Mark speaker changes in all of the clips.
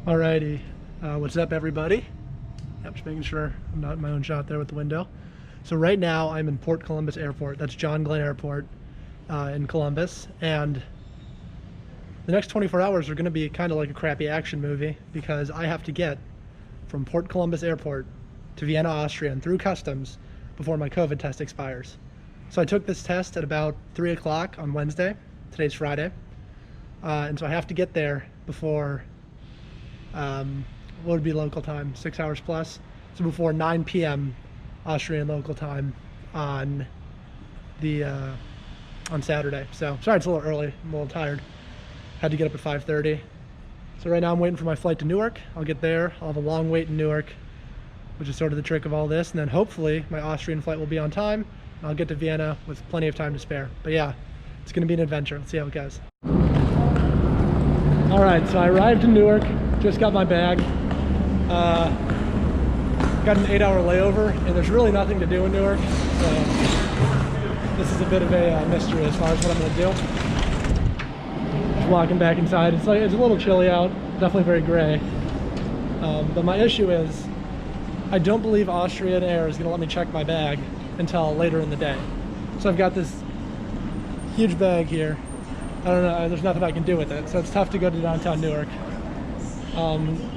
Speaker 1: Alrighty, what's up everybody? Yep, just making sure I'm not in my own shot there with the window. So right now I'm in Port Columbus Airport. That's John Glenn Airport in Columbus. And the next 24 hours are going to be kind of like a crappy action movie because I have to get from Port Columbus Airport to Vienna, Austria and through customs before my COVID test expires. So I took this test at about 3 o'clock on Wednesday. Today's Friday. And so I have to get there before what would be local time, 6 hours plus, so before 9 p.m. Austrian local time on Saturday. So sorry it's a little early, I'm a little tired. Had to get up at 5:30. So right now I'm waiting for my flight to Newark. I'll get there, I'll have a long wait in Newark, which is sort of the trick of all this, and then hopefully my Austrian flight will be on time and I'll get to Vienna with plenty of time to spare. But yeah, it's gonna be an adventure. Let's see how it goes. All right, so I arrived in Newark, just got my bag. Got an 8-hour layover, and there's really nothing to do in Newark. So this is a bit of a mystery as far as what I'm gonna do. Just walking back inside, it's a little chilly out, definitely very gray. But my issue is, I don't believe Austrian Air is gonna let me check my bag until later in the day. So I've got this huge bag here. I don't know, there's nothing I can do with it, so it's tough to go to downtown Newark.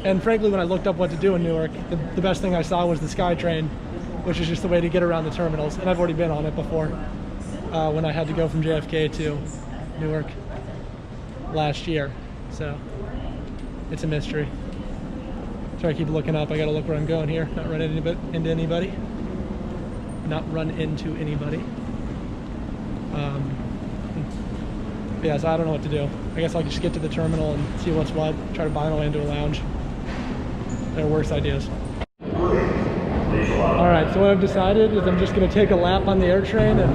Speaker 1: And frankly, when I looked up what to do in Newark, the best thing I saw was the SkyTrain, which is just the way to get around the terminals, and I've already been on it before when I had to go from JFK to Newark last year, so it's a mystery. Try to keep looking up. I gotta look where I'm going here, not run into anybody. Yeah, so I don't know what to do. I guess I'll just get to the terminal and see what's what, try to buy my way into a lounge. There are worse ideas. Alright, so what I've decided is I'm just going to take a lap on the air train and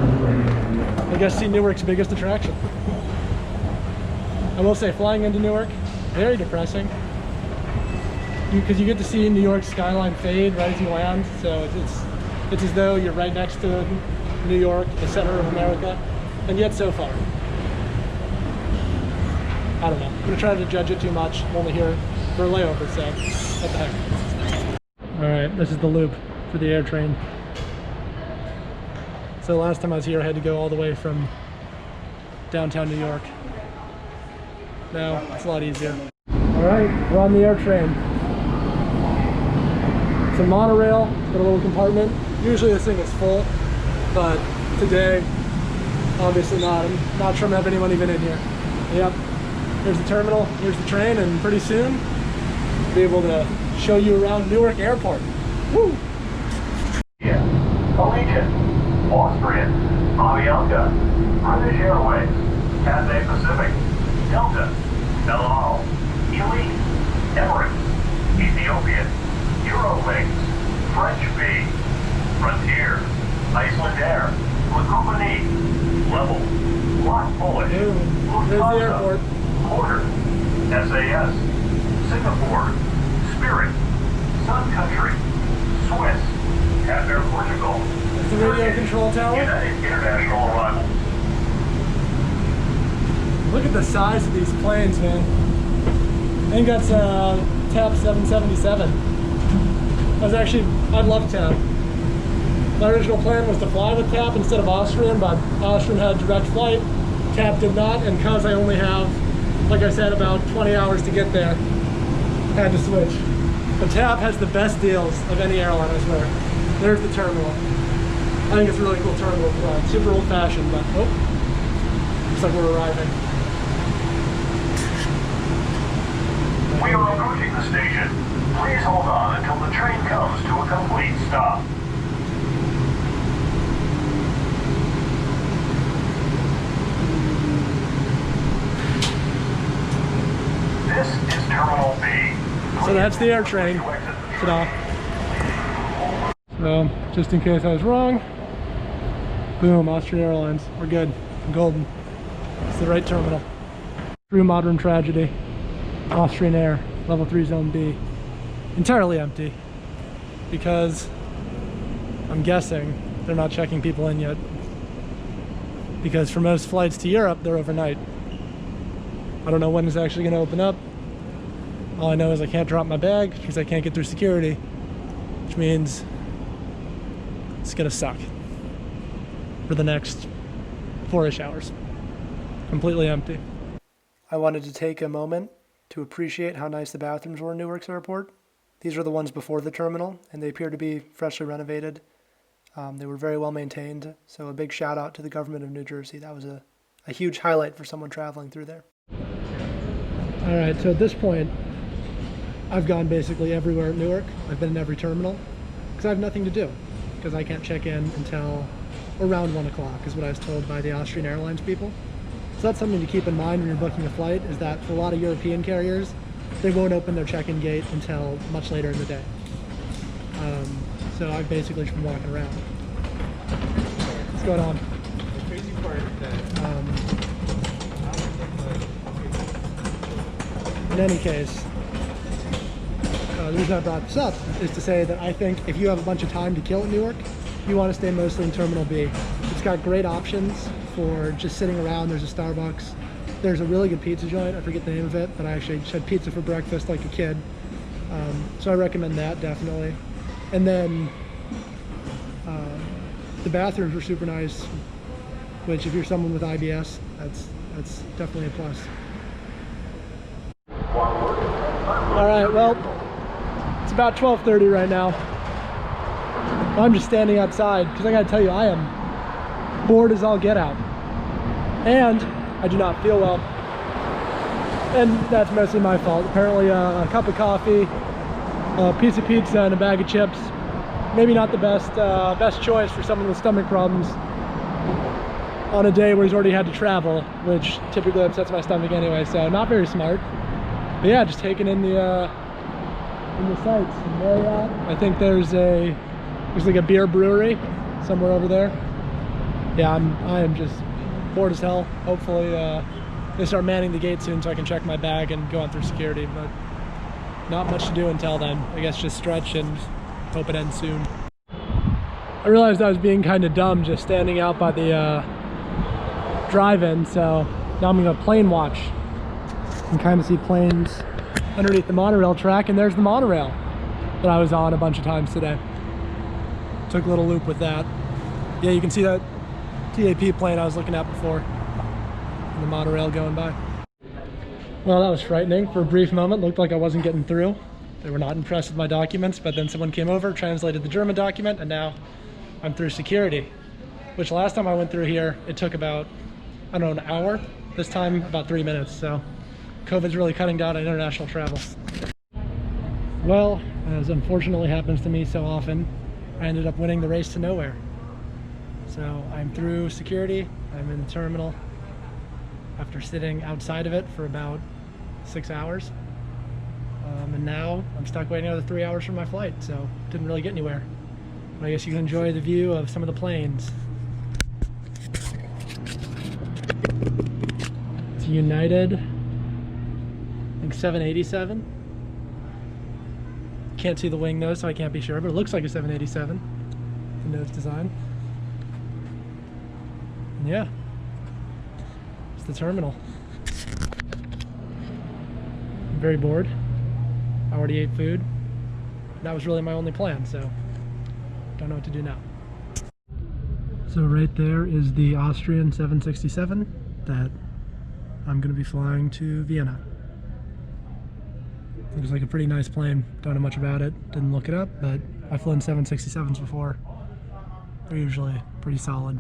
Speaker 1: I guess see Newark's biggest attraction. I will say, flying into Newark, very depressing. Because you get to see New York's skyline fade right as you land, so it's as though you're right next to New York, the center of America, and yet so far. I don't know. I'm gonna try to judge it too much. I'm only here for a layover, so what the heck. Alright, this is the loop for the air train. So last time I was here I had to go all the way from downtown New York. Now it's a lot easier. Alright, we're on the air train. It's a monorail, got a little compartment. Usually this thing is full, but today, obviously not. I'm not sure I'm gonna have anyone even in here. Yep. Here's the terminal, here's the train, and pretty soon I'll be able to show you around Newark Airport. Woo!
Speaker 2: Yeah. Allegiant, Austrian, Avianca, British Airways, Cathay Pacific, Delta, El Al, Elite, Emirates, Ethiopian, Eurowings, French Bee, Frontier, Iceland Air, La Compagnie, Level, Lock Polish,
Speaker 1: There's the airport.
Speaker 2: Porter, SAS, Singapore, Spirit, Sun Country, Swiss, Air Portugal,
Speaker 1: It's the radio control tower.
Speaker 2: United International Arrivals.
Speaker 1: Look at the size of these planes, man. I think that's TAP 777. I love TAP. My original plan was to fly with TAP instead of Austrian, but Austrian had direct flight. TAP did not, and because I only have, like I said, about 20 hours to get there, had to switch. But TAP has the best deals of any airline, I swear. There's the terminal. I think it's a really cool terminal. Super old-fashioned, but oh, looks like we're arriving.
Speaker 2: We are approaching the station. Please hold on until the train comes to a complete stop. This is Terminal B.
Speaker 1: So that's the air train. Ta-da. So, just in case I was wrong, boom, Austrian Airlines. We're good. Golden. It's the right terminal. True modern tragedy. Austrian Air, level 3 zone B. Entirely empty. Because I'm guessing they're not checking people in yet. Because for most flights to Europe, they're overnight. I don't know when it's actually going to open up. All I know is I can't drop my bag because I can't get through security, which means it's gonna suck for the next 4-ish hours. Completely empty. I wanted to take a moment to appreciate how nice the bathrooms were in Newark's airport. These are the ones before the terminal, and they appear to be freshly renovated. They were very well maintained, so a big shout out to the government of New Jersey. That was a huge highlight for someone traveling through there. All right, so at this point, I've gone basically everywhere at Newark. I've been in every terminal because I have nothing to do, because I can't check in until around 1 o'clock is what I was told by the Austrian Airlines people. So that's something to keep in mind when you're booking a flight, is that for a lot of European carriers, they won't open their check-in gate until much later in the day. So I've basically just been walking around. What's going on?
Speaker 3: The crazy part is that
Speaker 1: In any case, the reason I brought this up is to say that I think if you have a bunch of time to kill at Newark, you want to stay mostly in Terminal B. It's got great options for just sitting around. There's a Starbucks. There's a really good pizza joint. I forget the name of it, but I actually had pizza for breakfast like a kid. So I recommend that, definitely. And then the bathrooms were super nice, which if you're someone with IBS, that's definitely a plus. All right, well, it's about 12:30 right now. I'm just standing outside because I gotta tell you, I am bored as all get out. And I do not feel well. And that's mostly my fault. Apparently a cup of coffee, a piece of pizza, and a bag of chips. Maybe not the best choice for someone with stomach problems on a day where he's already had to travel, which typically upsets my stomach anyway, so not very smart. But yeah, just taking in the sights. Marriott, I think there's like a beer brewery somewhere over there. Yeah, I am just bored as hell. Hopefully they start manning the gate soon so I can check my bag and go on through security, but not much to do until then. I guess just stretch and hope it ends soon. I realized I was being kind of dumb just standing out by the drive-in, so now I'm gonna plane watch and kind of see planes underneath the monorail track, and there's the monorail that I was on a bunch of times today. Took a little loop with that. Yeah, you can see that TAP plane I was looking at before, and the monorail going by. Well, that was frightening. For a brief moment, looked like I wasn't getting through. They were not impressed with my documents, but then someone came over, translated the German document, and now I'm through security. Which last time I went through here, it took about, I don't know, an hour. This time, about 3 minutes, so COVID's really cutting down on international travel. Well, as unfortunately happens to me so often, I ended up winning the race to nowhere. So I'm through security, I'm in the terminal after sitting outside of it for about 6 hours. And now I'm stuck waiting another 3 hours for my flight, so didn't really get anywhere. But I guess you can enjoy the view of some of the planes. It's United, I think 787. Can't see the wing though, so I can't be sure, but it looks like a 787. The nose design. And yeah, it's the terminal. I'm very bored. I already ate food. That was really my only plan, so don't know what to do now. So right there is the Austrian 767 that I'm going to be flying to Vienna. Looks like a pretty nice plane. Don't know much about it. Didn't look it up, but I've flown 767s before. They're usually pretty solid.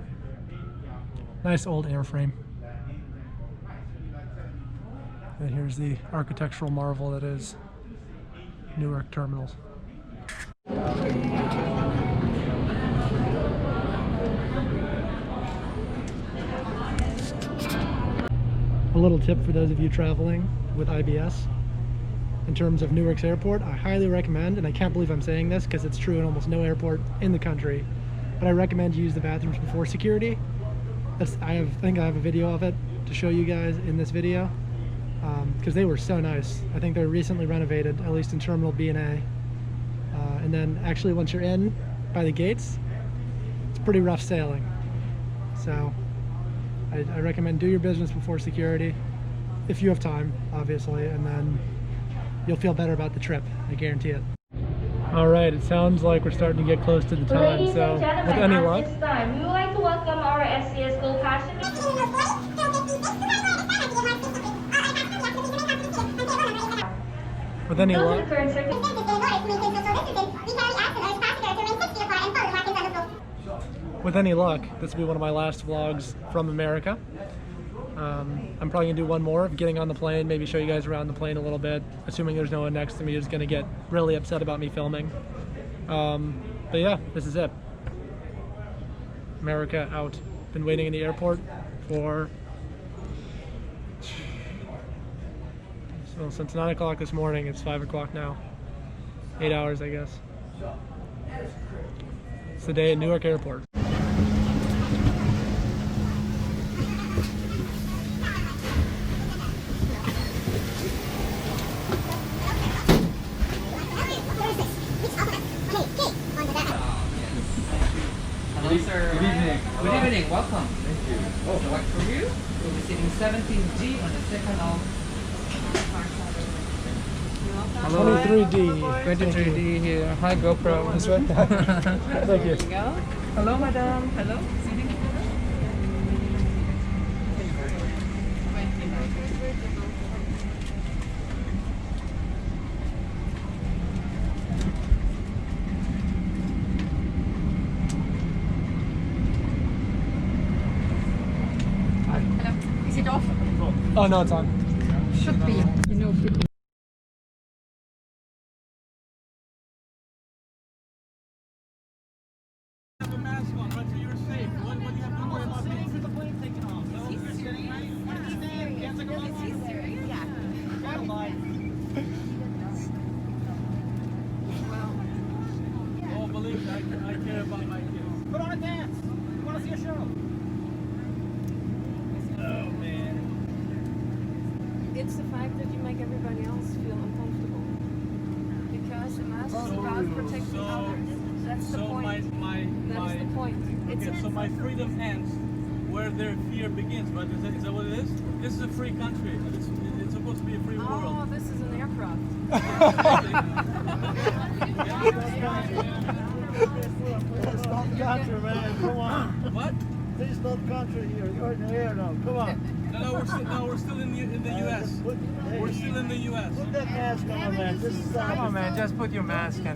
Speaker 1: Nice old airframe. And here's the architectural marvel that is Newark Terminal. A little tip for those of you traveling with IBS. In terms of Newark's airport, I highly recommend, and I can't believe I'm saying this because it's true in almost no airport in the country, but I recommend you use the bathrooms before security. I think I have a video of it to show you guys in this video, because they were so nice. I think they're recently renovated, at least in Terminal B and A. And then actually once you're in by the gates, it's pretty rough sailing. So I recommend do your business before security, if you have time, obviously, and then you'll feel better about the trip. I guarantee it. All right, it sounds like we're starting to get close to the time.
Speaker 4: Ladies
Speaker 1: So,
Speaker 4: and gentlemen,
Speaker 1: with any
Speaker 4: at
Speaker 1: luck,
Speaker 4: this time, we would like to welcome our SCS Go passengers.
Speaker 1: with any
Speaker 4: Due to
Speaker 1: luck,
Speaker 4: the current circumstances,
Speaker 1: with any luck, this will be one of my last vlogs from America. I'm probably gonna do one more of getting on the plane, maybe show you guys around the plane a little bit, assuming there's no one next to me who's gonna get really upset about me filming. But yeah, this is it. America out. Been waiting in the airport for since 9 o'clock this morning. It's 5 o'clock now. 8 hours, I guess. It's the day at Newark Airport.
Speaker 5: Hello, sir. Good evening. Good evening. Welcome. Thank you. Oh, so what for you? You'll be sitting 17G on the second of
Speaker 1: 23D.
Speaker 5: 23D here. Hi, GoPro.
Speaker 1: That's right. Thank you.
Speaker 5: Go. Hello, madam. Hello. Sitting.
Speaker 6: Is it off?
Speaker 1: Oh no, it's on.
Speaker 6: Should be, you know.
Speaker 3: Have a mask on, right? So you're safe. What do you have to worry about being the plane taken off? No? Is he serious? Can't take him off? Is he serious? Yeah. Oh, believe me, I care about my kids. Put on a dance. You want to see a show? Oh, man.
Speaker 7: It's the fact that you make everybody else feel uncomfortable. Because the mask is about protecting others. That's the point. That is the point.
Speaker 3: Okay, so my freedom ends where their fear begins, right? Is that what it is? This is a free country. It's supposed to be a free
Speaker 7: Oh,
Speaker 3: world.
Speaker 7: this is an aircraft.
Speaker 8: It's not country, man. Come on.
Speaker 3: What?
Speaker 8: This is not country here. You're in the air now. Come on.
Speaker 3: No, we're still in the U.S. We're still in the U.S.
Speaker 8: Put that mask on, man. This is
Speaker 1: Come on, man. Just put your mask on.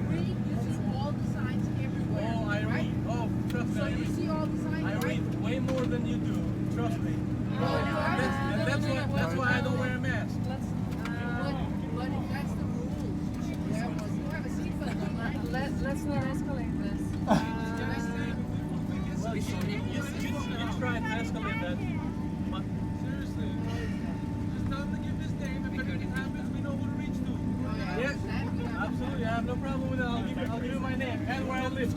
Speaker 6: All the signs everywhere.
Speaker 3: Oh, I read. Oh, trust me.
Speaker 6: So
Speaker 3: I
Speaker 6: you
Speaker 3: read.
Speaker 6: see all the signs,
Speaker 3: I
Speaker 6: right?
Speaker 3: read way more than you do. Trust me. And that's why I don't wear a mask.
Speaker 7: Let's
Speaker 6: But if that's the rule, you have a seatbelt on, right?
Speaker 7: let's not escalate this.
Speaker 3: Well, you try and escalate that. But seriously, just tell them to give this name. If anything happens, we know who to reach to. Yes, absolutely. I have no problem with that. I'll give you my name and where I live.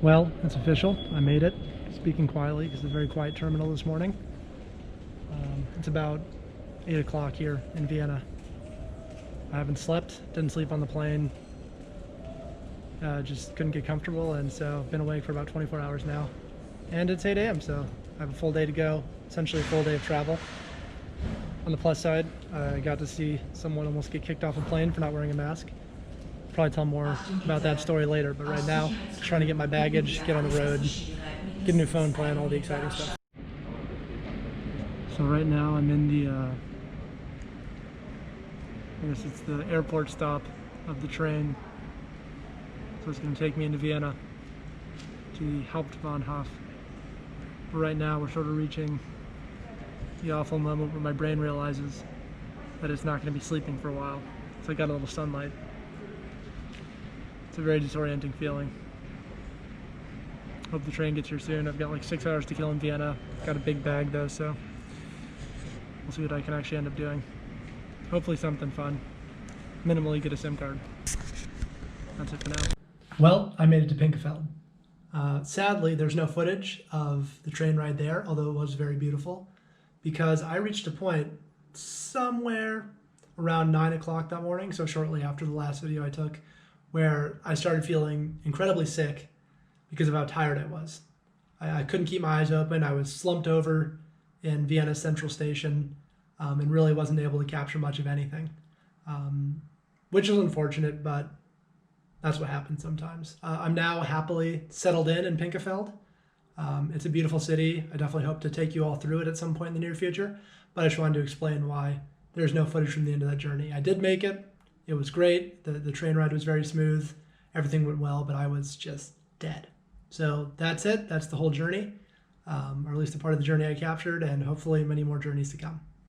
Speaker 1: Well, it's official. I made it. Speaking quietly because it's a very quiet terminal this morning. It's about 8 o'clock here in Vienna. I haven't slept, didn't sleep on the plane, just couldn't get comfortable, and so I've been awake for about 24 hours now. And it's 8 a.m., so I have a full day to go, essentially a full day of travel. On the plus side, I got to see someone almost get kicked off a plane for not wearing a mask. Probably tell more about that story later, but right now, just trying to get my baggage, get on the road, get a new phone plan, all the exciting stuff. So right now I'm in the, I guess it's the airport stop of the train. So it's going to take me into Vienna to the Hauptbahnhof. But right now we're sort of reaching the awful moment where my brain realizes that it's not going to be sleeping for a while. So I got a little sunlight. It's a very disorienting feeling. Hope the train gets here soon. I've got like 6 hours to kill in Vienna. Got a big bag though, so we'll see what I can actually end up doing. Hopefully something fun. Minimally get a SIM card. That's it for now. Well, I made it to Pinkefeld. Sadly, there's no footage of the train ride there, although it was very beautiful, because I reached a point somewhere around 9 o'clock that morning, so shortly after the last video I took, where I started feeling incredibly sick, because of how tired I was. I couldn't keep my eyes open. I was slumped over in Vienna Central Station and really wasn't able to capture much of anything, which was unfortunate, but that's what happens sometimes. I'm now happily settled in Pinkefeld. It's a beautiful city. I definitely hope to take you all through it at some point in the near future, but I just wanted to explain why there's no footage from the end of that journey. I did make it. It was great. The train ride was very smooth. Everything went well, but I was just dead. So that's it. That's the whole journey, or at least a part of the journey I captured, and hopefully many more journeys to come.